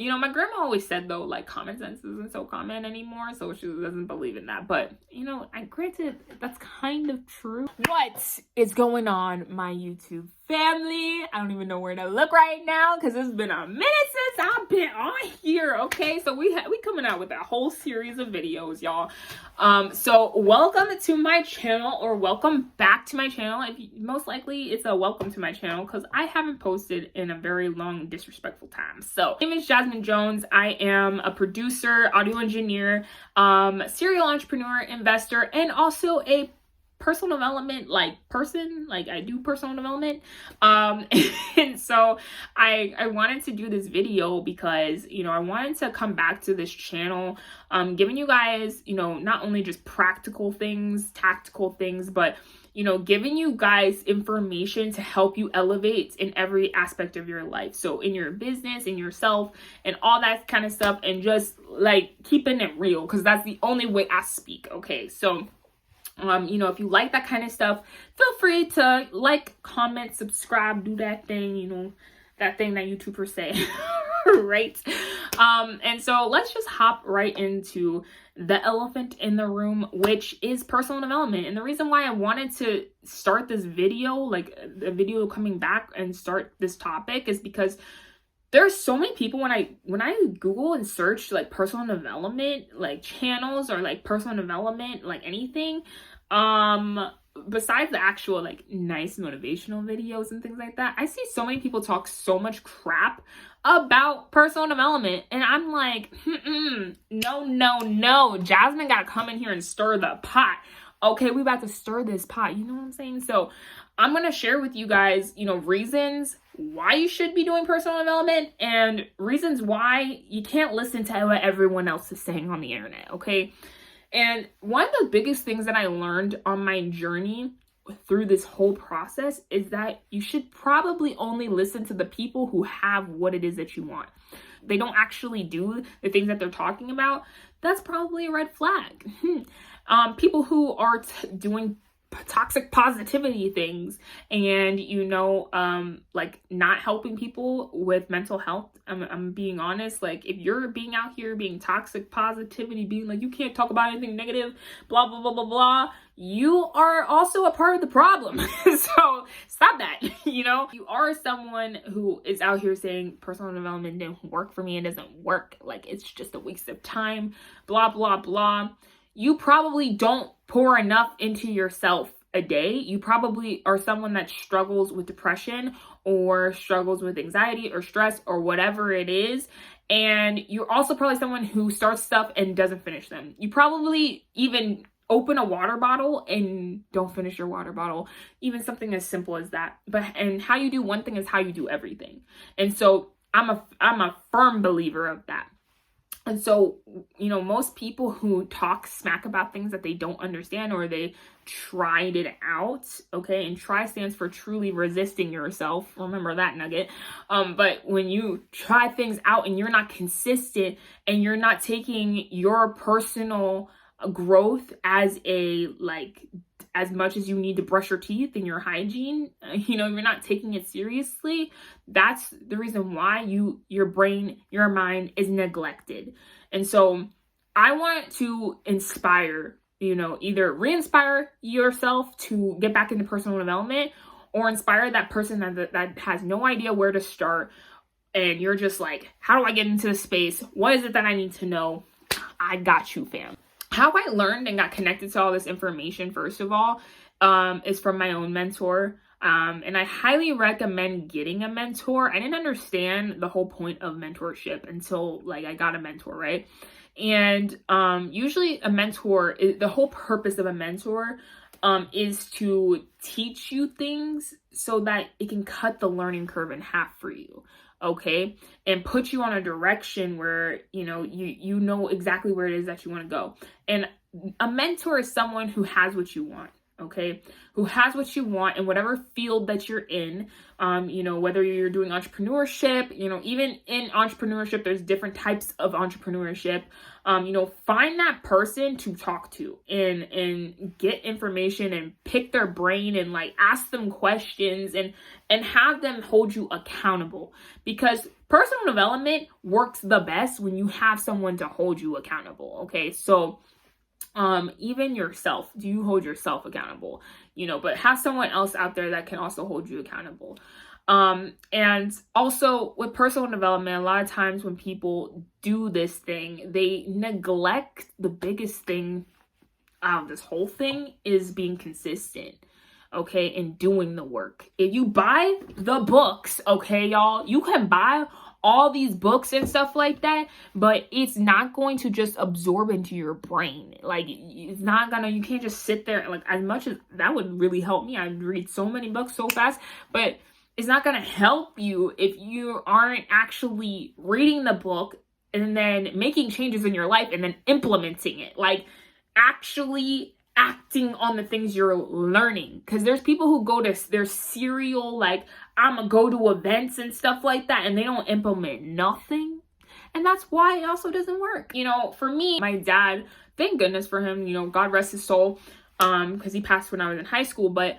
You know, my grandma always said, though, like, common sense isn't so common anymore, so she doesn't believe in that. But, you know, granted, that's kind of true. What is going on, my YouTube family? I don't even know where to look right now because it's been a minute since I've been on here, okay? So we coming out with a whole series of videos, y'all. So welcome to my channel, or welcome back to my channel. Most likely it's a welcome to my channel because I haven't posted in a very long, disrespectful time. So my name is Jasmine Jones. I am a producer, audio engineer, serial entrepreneur, investor, and also a personal development person. I do personal development. And so I wanted to do this video because, you know, I wanted to come back to this channel, giving you guys, you know, not only just practical things, tactical things, but, you know, giving you guys information to help you elevate in every aspect of your life. So in your business, in yourself, and all that kind of stuff, and just like keeping it real, because that's the only way I speak. Okay, so you know, if you like that kind of stuff, feel free to like, comment, subscribe, do that thing, you know, that thing that YouTubers say, right? And so let's just hop right into the elephant in the room, which is personal development. And the reason why I wanted to start this video, like the video coming back and start this topic, is because there's so many people when I Google and search like personal development, like channels, or like personal development, like anything, besides the actual like nice motivational videos and things like that, I see so many people talk so much crap about personal development, and I'm like, no, Jasmine gotta come in here and stir the pot. Okay, we about to stir this pot, you know what I'm saying? So I'm gonna share with you guys, you know, reasons why you should be doing personal development and reasons why you can't listen to what everyone else is saying on the internet, okay? And one of the biggest things that I learned on my journey through this whole process is that you should probably only listen to the people who have what it is that you want. They don't actually do the things that they're talking about. That's probably a red flag. People who are doing toxic positivity things and, you know, like not helping people with mental health. I'm being honest. Like, if you're being out here being toxic positivity, being like, you can't talk about anything negative, blah, blah, blah, blah, blah, you are also a part of the problem. So stop that. You know, you are someone who is out here saying personal development didn't work for me. It doesn't work. Like, it's just a waste of time, blah, blah, blah. You probably don't pour enough into yourself a day. You probably are someone that struggles with depression or struggles with anxiety or stress or whatever it is. And you're also probably someone who starts stuff and doesn't finish them. You probably even open a water bottle and don't finish your water bottle. Even something as simple as that. And how you do one thing is how you do everything. And so I'm a firm believer of that. And so, you know, most people who talk smack about things that they don't understand, or they tried it out, okay, and try stands for truly resisting yourself. Remember that nugget. But when you try things out and you're not consistent and you're not taking your personal growth as as much as you need to brush your teeth and your hygiene, you know, you're not taking it seriously, that's the reason why your brain, your mind is neglected. And so I want to inspire, you know, either re-inspire yourself to get back into personal development, or inspire that person that has no idea where to start. And you're just like, how do I get into this space? What is it that I need to know? I got you, fam. How I learned and got connected to all this information, first of all, is from my own mentor. And I highly recommend getting a mentor. I didn't understand the whole point of mentorship until like I got a mentor, right? And usually a mentor, the whole purpose of a mentor is to teach you things so that it can cut the learning curve in half for you. Okay, and put you on a direction where, you know exactly where it is that you want to go. And a mentor is someone who has what you want. okay, who has what you want in whatever field that you're in. Whether you're doing entrepreneurship, even in entrepreneurship, there's different types of entrepreneurship. Find that person to talk to and get information and pick their brain and like ask them questions and have them hold you accountable, because personal development works the best when you have someone to hold you accountable. Okay, so even yourself, do you hold yourself accountable? But have someone else out there that can also hold you accountable. And also with personal development, a lot of times when people do this thing, they neglect the biggest thing out of this whole thing is being consistent, okay, and doing the work. If you buy the books, okay, y'all, you can buy all these books and stuff like that, but it's not going to just absorb into your brain. Like, it's not gonna, you can't just sit there, like, as much as that would really help me. I read so many books so fast, but it's not gonna help you if you aren't actually reading the book and then making changes in your life and then implementing it. Like, actually acting on the things you're learning. Because there's people who go to their serial, like, I'm gonna go to events and stuff like that, and they don't implement nothing. And that's why it also doesn't work. For me, my dad, thank goodness for him, God rest his soul, because he passed when I was in high school. But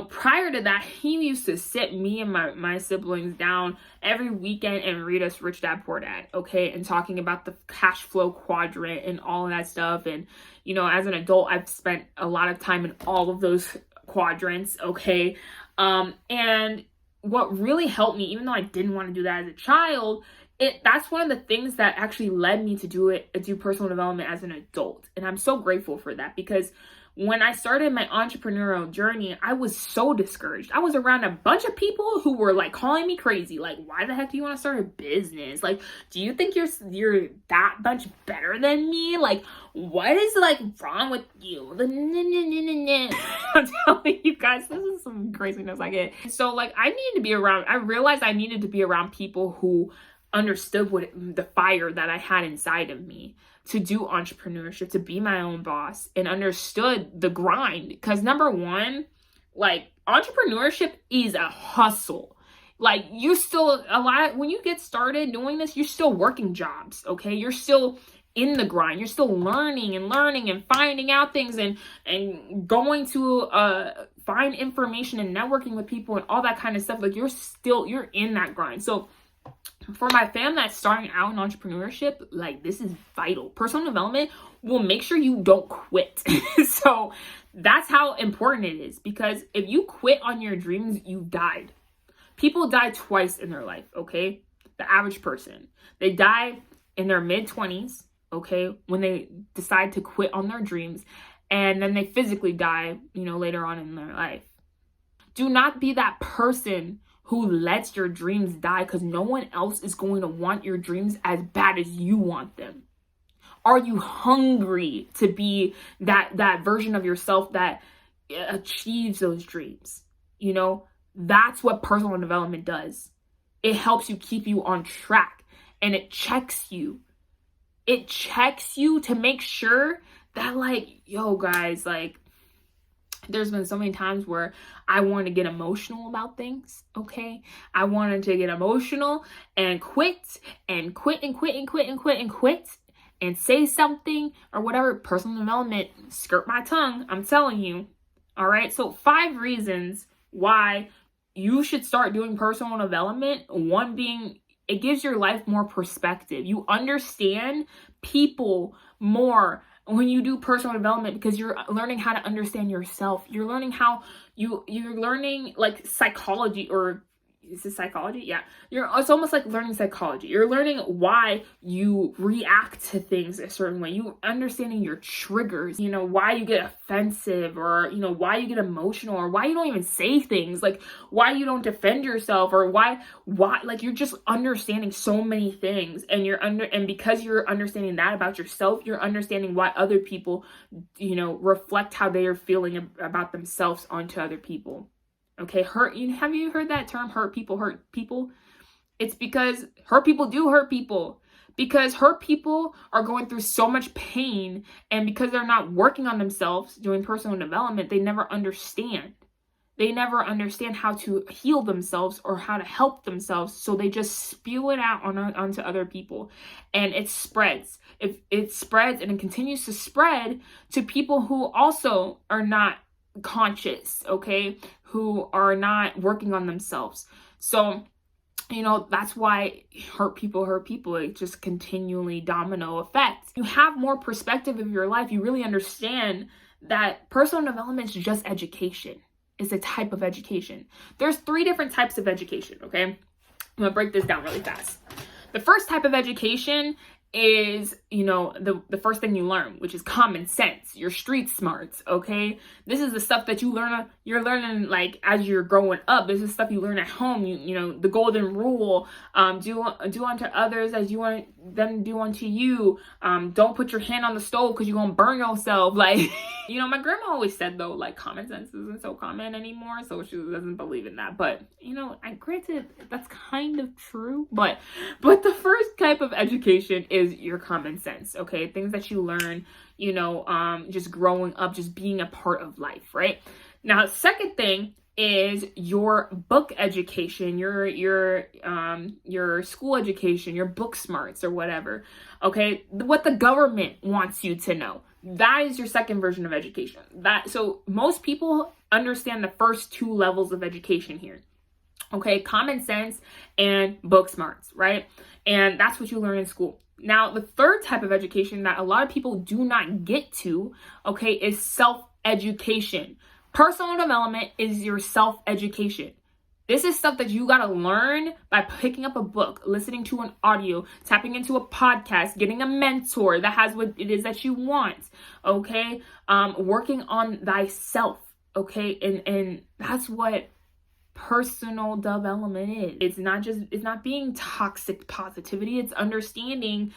prior to that, he used to sit me and my siblings down every weekend and read us Rich Dad Poor Dad, okay, and talking about the cash flow quadrant and all of that stuff. And as an adult, I've spent a lot of time in all of those quadrants, okay. And what really helped me, even though I didn't want to do that as a child, that's one of the things that actually led me to do personal development as an adult. And I'm so grateful for that, because when I started my entrepreneurial journey, I was so discouraged. I was around a bunch of people who were like calling me crazy. Like, why the heck do you want to start a business? Like, do you think you're that much better than me? Like, what is like wrong with you? I'm telling you guys, this is some craziness I get. So like, I realized I needed to be around people who understood the fire that I had inside of me to do entrepreneurship, to be my own boss, and understood the grind. Because number one, like, entrepreneurship is a hustle. Like, when you get started doing this, you're still working jobs, okay? You're still in the grind. You're still learning and finding out things and going to find information and networking with people and all that kind of stuff. Like, you're in that grind. So for my fam that's starting out in entrepreneurship, like, this is vital. Personal development will make sure you don't quit. So that's how important it is, because if you quit on your dreams, you died. People die twice in their life, okay? The average person. They die in their mid-20s, okay, when they decide to quit on their dreams, and then they physically die, later on in their life. Do not be that person who lets your dreams die, because no one else is going to want your dreams as bad as you want them. Are you hungry to be that version of yourself that achieves those dreams? That's what personal development does. It helps you keep you on track, and it checks you. It checks you to make sure that, like, yo guys, like, there's been so many times where I wanted to get emotional about things, okay? I wanted to get emotional and quit and say something or whatever. Personal development, skirt my tongue, I'm telling you. All right, so 5 reasons why you should start doing personal development. One being, it gives your life more perspective. You understand people more when you do personal development, because you're learning how to understand yourself. You're learning how you're learning, like, psychology, or is it psychology? Yeah. It's almost like learning psychology. You're learning why you react to things a certain way. You understanding your triggers, why you get offensive, or, why you get emotional, or why you don't even say things, like why you don't defend yourself, or why, like, you're just understanding so many things. And because you're understanding that about yourself, you're understanding why other people, reflect how they are feeling about themselves onto other people. Okay, have you heard that term, hurt people hurt people? It's because hurt people do hurt people. because hurt people are going through so much pain, and because they're not working on themselves, doing personal development, they never understand. They never understand how to heal themselves or how to help themselves. So they just spew it out onto other people, and it spreads. If it spreads and it continues to spread to people who also are not conscious, okay, who are not working on themselves. So, that's why hurt people. It just continually domino effect. You have more perspective of your life. You really understand that personal development is just education. It's a type of education. There's 3 different types of education, okay? I'm gonna break this down really fast. The first type of education is, the first thing you learn, which is common sense, your street smarts, okay? This is the stuff that you're learning like as you're growing up. This is stuff you learn at home. The golden rule, do unto others as you want them to do unto you. Don't put your hand on the stove because you're gonna burn yourself. Like, my grandma always said though, like, common sense isn't so common anymore, so she doesn't believe in that. But granted, that's kind of true. But the first type of education is your common sense, okay? Things that you learn, just growing up, just being a part of life, right? Now, second thing is your book education, your school education, your book smarts or whatever, okay? What the government wants you to know. That is your second version of education. So most people understand the first 2 levels of education here. Okay, common sense and book smarts, right? And that's what you learn in school. Now, the third type of education that a lot of people do not get to, okay, is self-education. Personal development is your self-education. This is stuff that you got to learn by picking up a book, listening to an audio, tapping into a podcast, getting a mentor that has what it is that you want, okay? Working on thyself, okay? And that's what personal development is. It's not being toxic positivity. It's understanding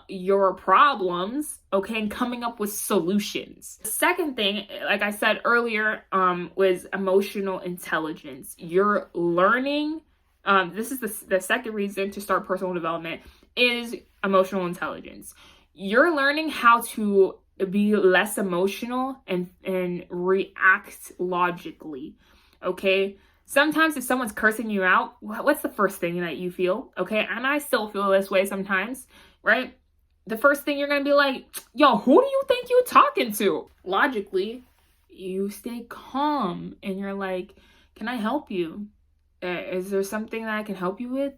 your problems, okay, and coming up with solutions. The second thing, like I said earlier, was emotional intelligence. You're learning, this is the second reason to start personal development, is emotional intelligence. You're learning how to be less emotional and react logically, okay? Sometimes if someone's cursing you out, what's the first thing that you feel? Okay, and I still feel this way sometimes, right? The first thing you're going to be like, yo, who do you think you're talking to? Logically, you stay calm and you're like, can I help you? Is there something that I can help you with?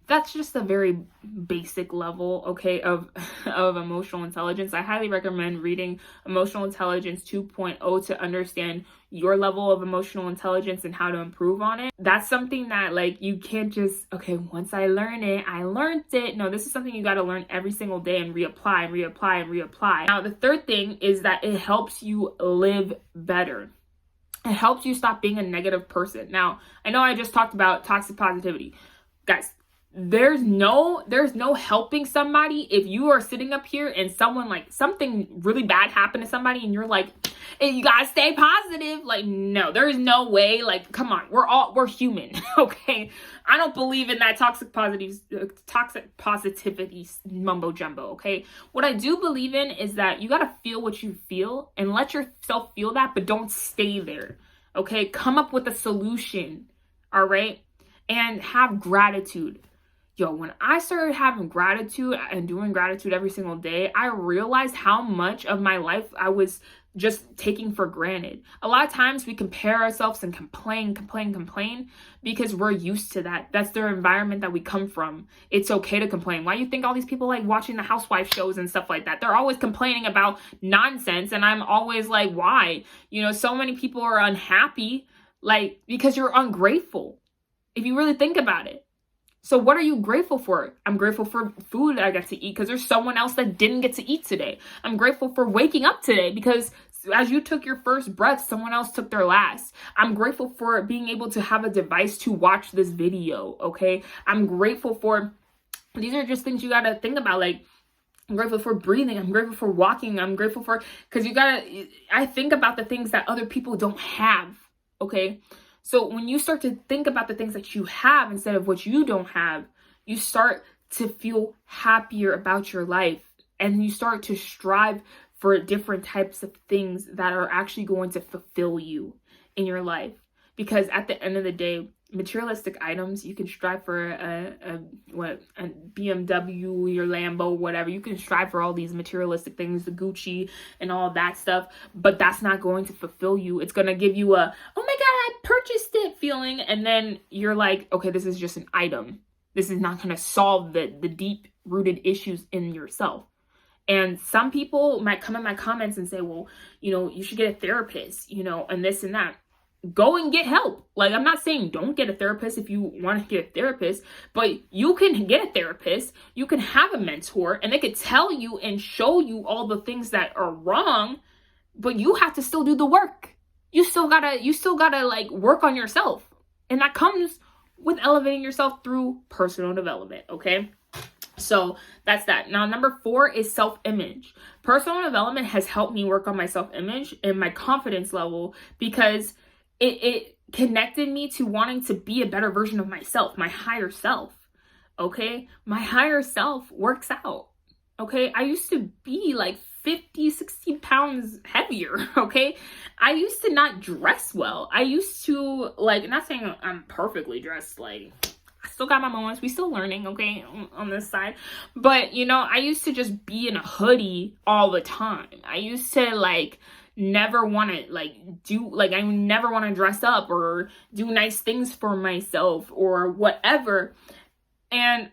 That's just a very basic level, okay, of emotional intelligence. I highly recommend reading Emotional Intelligence 2.0 to understand your level of emotional intelligence and how to improve on it. That's something that, like, you can't just, okay, once I learn it, I learned it. No, this is something you got to learn every single day and reapply. Now, the third thing is that it helps you live better. It helps you stop being a negative person. Now, I know I just talked about toxic positivity. Guys, there's no helping somebody if you are sitting up here and someone, like, something really bad happened to somebody and you're like, hey, you gotta stay positive. Like, no, there is no way. Like, come on, we're human. Okay, I don't believe in that toxic positivity mumbo jumbo. Okay, what I do believe in is that you gotta feel what you feel and let yourself feel that, but don't stay there. Okay, come up with a solution. All right, and have gratitude. Yo, when I started having gratitude and doing gratitude every single day, I realized how much of my life I was just taking for granted. A lot of times we compare ourselves and complain because we're used to that. That's their environment that we come from. It's okay to complain. Why do you think all these people like watching the housewife shows and stuff like that? They're always complaining about nonsense. And I'm always like, why? So many people are unhappy, like, because you're ungrateful. If you really think about it. So what are you grateful for? I'm grateful for food that I got to eat because there's someone else that didn't get to eat today. I'm grateful for waking up today because as you took your first breath, someone else took their last. I'm grateful for being able to have a device to watch this video, okay? I'm grateful for, these are just things you got to think about, like, I'm grateful for breathing. I'm grateful for walking. I'm grateful for, because I think about the things that other people don't have, okay? So when you start to think about the things that you have instead of what you don't have, you start to feel happier about your life, and you start to strive for different types of things that are actually going to fulfill you in your life. Because at the end of the day, materialistic items, you can strive for a BMW, your Lambo, whatever. You can strive for all these materialistic things, the Gucci and all that stuff, but that's not going to fulfill you. It's going to give you a, oh my God, I purchased it feeling. And then you're like, okay, this is just an item. This is not going to solve the deep rooted issues in yourself. And some people might come in my comments and say, well, you should get a therapist, and this and that. Go and get help. Like, I'm not saying don't get a therapist if you want to get a therapist, but you can get a therapist. You can have a mentor, and they could tell you and show you all the things that are wrong, but you have to still do the work. You still gotta like work on yourself. And that comes with elevating yourself through personal development, okay? So that's that. Now, number 4 is self-image. Personal development has helped me work on my self-image and my confidence level because it connected me to wanting to be a better version of myself, my higher self, okay? My higher self works out, okay? I used to be like 50, 60 pounds heavier, okay? I used to not dress well. I used to, like, not saying I'm perfectly dressed, like, I still got my moments. We still learning, okay, on this side. But, I used to just be in a hoodie all the time. I used to, like, never want to, I never want to dress up or do nice things for myself or whatever. And,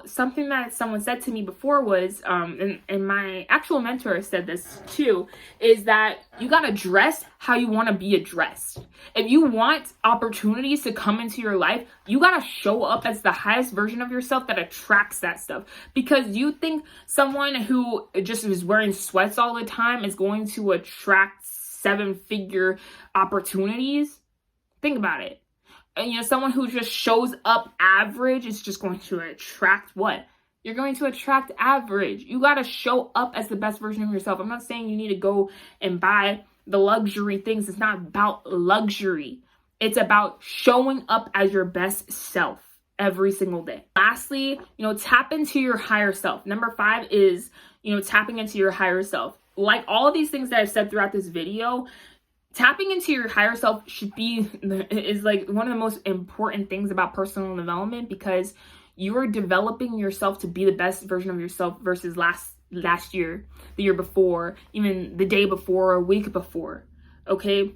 something that someone said to me before was, and my actual mentor said this too, is that you got to dress how you want to be addressed. If you want opportunities to come into your life, you got to show up as the highest version of yourself that attracts that stuff. Because you think someone who just is wearing sweats all the time is going to attract 7-figure opportunities? Think about it. And, someone who just shows up average is just going to attract what? You're going to attract average. You got to show up as the best version of yourself. I'm not saying you need to go and buy the luxury things. It's not about luxury. It's about showing up as your best self every single day. Lastly, tap into your higher self. Number 5 is, tapping into your higher self. Like all of these things that I've said throughout this video, tapping into your higher self is like one of the most important things about personal development, because you are developing yourself to be the best version of yourself versus last year, the year before, even the day before, a week before. Okay?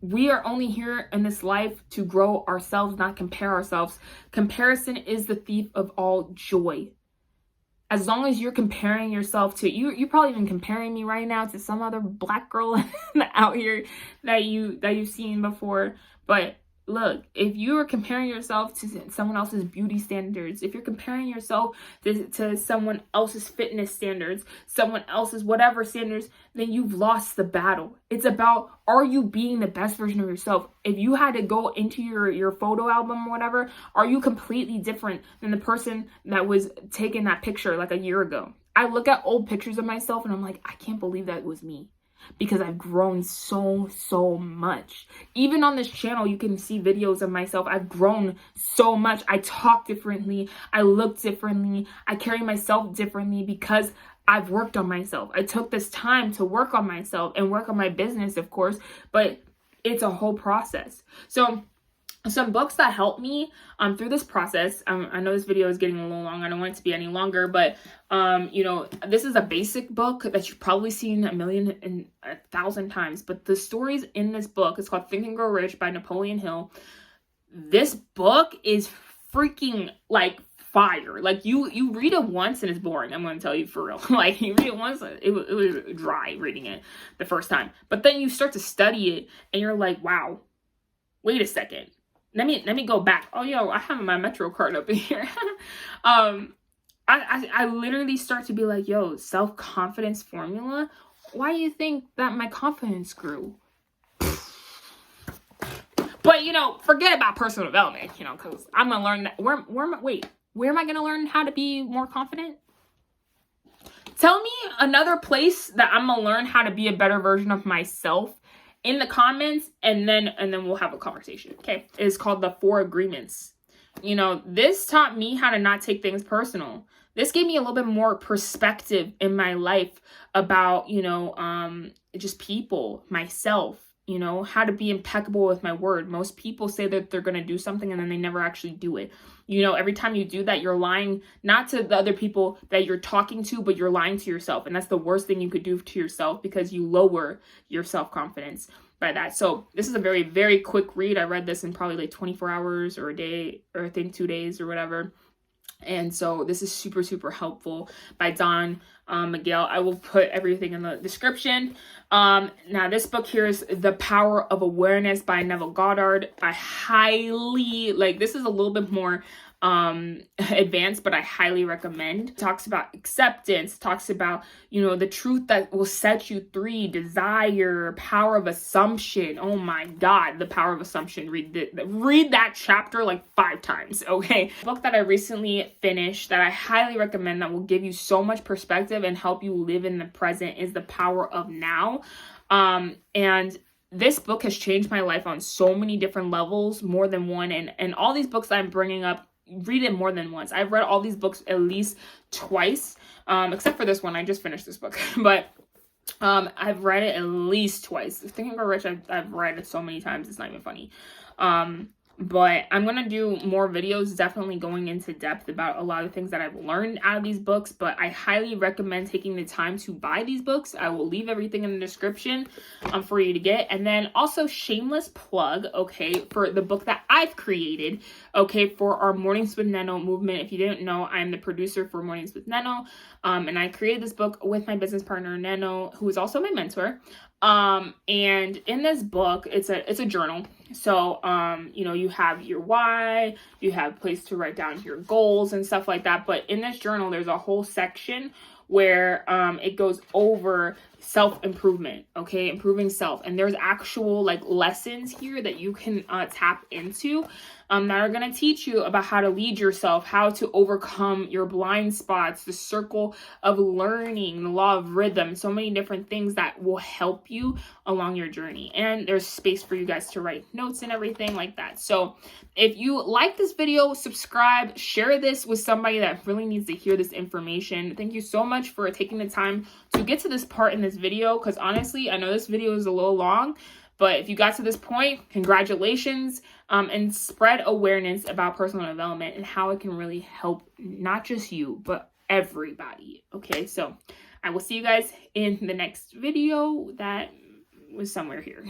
We are only here in this life to grow ourselves, not compare ourselves. Comparison is the thief of all joy. As long as you're comparing yourself to, you're probably even comparing me right now to some other black girl out here that you've seen before. But look, if you are comparing yourself to someone else's beauty standards, if you're comparing yourself to someone else's fitness standards, someone else's whatever standards, then you've lost the battle. It's about, are you being the best version of yourself? If you had to go into your photo album or whatever, are you completely different than the person that was taking that picture like a year ago? I look at old pictures of myself and I'm like, I can't believe that was me. Because I've grown so much. Even on this channel, you can see videos of myself. I've grown so much. I talk differently. I look differently. I carry myself differently because I've worked on myself. I took this time to work on myself and work on my business, of course, but it's a whole process. So some books that helped me through this process, I know this video is getting a little long. I don't want it to be any longer, but this is a basic book that you've probably seen 1,000 times. But the stories in this book, it's called Think and Grow Rich by Napoleon Hill. This book is freaking like fire. Like you read it once and it's boring. I'm going to tell you for real. Like you read it once, it was dry reading it the first time. But then you start to study it and you're like, wow, wait a second. Let me go back. Oh, yo, I have my Metro card up in here. I literally start to be like, yo, self-confidence formula. Why do you think that my confidence grew? But, forget about personal development, because I'm going to learn that. Where am I going to learn how to be more confident? Tell me another place that I'm going to learn how to be a better version of myself in the comments, and then we'll have a conversation. Okay, it's called the 4 Agreements. you know, this taught me how to not take things personal. This gave me a little bit more perspective in my life about, you know, just people, myself, you know, how to be impeccable with my word. Most people say that they're going to do something and then they never actually do it. You know, every time you do that, you're lying not to the other people that you're talking to, but you're lying to yourself. And that's the worst thing you could do to yourself, because you lower your self-confidence by that. So this is a very, very quick read. I read this in probably like 24 hours or a day, or I think 2 days or whatever. And so this is super, super helpful, by Don Miguel. I will put everything in the description. Now this book here is The Power of Awareness by Neville Goddard. I highly, like, this is a little bit more advanced, but I highly recommend. It talks about acceptance, talks about, you know, the truth that will set you free, desire, power of assumption. Oh my God, the power of assumption. Read that chapter like 5 times, okay? A book that I recently finished that I highly recommend, that will give you so much perspective and help you live in the present, is The Power of Now. And this book has changed my life on so many different levels, more than one. And all these books I'm bringing up, read it more than once. I've read all these books at least twice, except for this one. I just finished this book, but I've read it at least twice. Think and Grow Rich, I've read it so many times, it's not even funny. But I'm going to do more videos, definitely going into depth about a lot of things that I've learned out of these books, but I highly recommend taking the time to buy these books. I will leave everything in the description for you to get. And then also, shameless plug, okay, for the book that I've created, okay, for our Mornings with Neno movement. If you didn't know, I'm the producer for Mornings with Neno, and I created this book with my business partner, Neno, who is also my mentor. And in this book, it's a journal. So, you know, you have your why, you have a place to write down your goals and stuff like that. But in this journal, there's a whole section where, it goes over self-improvement, okay, improving self. And there's actual like lessons here that you can tap into, that are going to teach you about how to lead yourself, how to overcome your blind spots, the circle of learning, the law of rhythm, so many different things that will help you along your journey. And there's space for you guys to write notes and everything like that. So if you like this video, subscribe, share this with somebody that really needs to hear this information. Thank you so much for taking the time to get to this part in this video, because honestly, I know this video is a little long, but if you got to this point, congratulations, and spread awareness about personal development and how it can really help not just you, but everybody. Okay, so I will see you guys in the next video that was somewhere here.